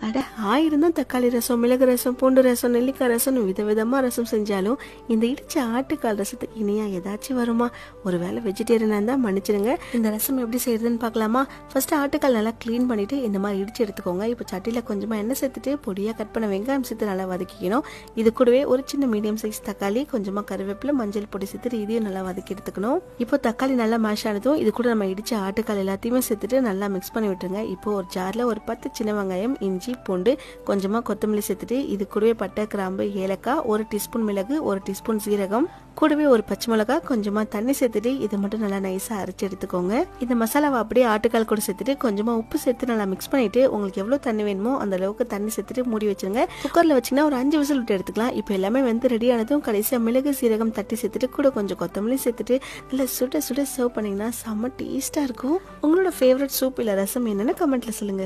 அட 1000 தான் தக்காளி ரசம், மிளகு ரசம், பூண்டு ரசம், நெல்லிக்காய் ரசம் விதவிதமா ரசம் செஞ்சாலும் இந்த இடிச்ச ஆட்டுக்கால் ரசத்துக்கு இனியா ஏதாச்சும் வருமா? ஒருவேளை வெஜிடேரியனா இருந்தா மன்னிச்சிடுங்க. இந்த ரசம் எப்படி செய்யறதுன்னு பார்க்கலாமா? ஃபர்ஸ்ட் ஆட்டுக்கால் நல்லா கிளீன் பண்ணிட்டு இந்த மாதிரி இடிச்சு எடுத்துக்கோங்க. இப்போ சட்டியில கொஞ்சமா எண்ணெய் சேர்த்துட்டு பொடியா கட் பண்ண வெங்காயம் சேர்த்து நல்லா வதக்கிக்கணும். இது கூடவே ஒரு சின்ன மீடியம் சைஸ் தக்காளி, கொஞ்சமா கருவேப்பிலை, மஞ்சள் பொடி சேர்த்துட்டு இதையும் நல்லா வதக்கி எடுத்துக்கணும். இப்போ தக்காளி நல்லா மேஷ் ஆனதும் இது கூட நம்ம இடிச்ச ஆட்டுக்கால் எல்லாத்தையுமே சேர்த்துட்டு நல்லா மிக்ஸ் பண்ணி விட்டுருங்க. இப்போ ஒரு ஜார்ல ஒரு 10 சின்ன வெங்காயம், இஞ்சி, பூண்டு, கொஞ்சமா கொத்தமல்லி சேர்த்துட்டு இது கூடவே பட்டை, கிராம்பு, ஏலக்காய், 1 டீஸ்பூன் மிளகு, 1 டீஸ்பூன் சீரகம், கூடவே ஒரு பச்சை மிளகாய், கொஞ்சமா தண்ணி சேர்த்துட்டு இதை மட்டும் நல்லா நைஸா அரைச்சு எடுத்துக்கோங்க. இந்த மசாலாவை அப்படியே ஆட்டுக்கால் கூட சேர்த்துட்டு கொஞ்சமா உப்பு சேர்த்து நல்லா மிக்ஸ் பண்ணிட்டு உங்களுக்கு எவ்வளவு தண்ணி வேணுமோ அந்த அளவுக்கு தண்ணி சேர்த்துட்டு மூடி வச்சிருங்க. குக்கர்ல வச்சீங்கன்னா ஒரு 5 விசில் விட்டு எடுத்துக்கலாம். இப்போ எல்லாமே வந்து ரெடி ஆனதும் கடைசியா மிளகு, சீரகம் தட்டி சேர்த்துட்டு கூட கொஞ்சம் கொத்தமல்லி சேர்த்துட்டு நல்லா சுட சுட சர்வ் பண்ணீங்கன்னா செம்ம டேஸ்டா இருக்கும். உங்களோட ஃபேவரட் சூப் இல்ல ரசம் என்னன்னு கமெண்ட்ல சொல்லுங்க.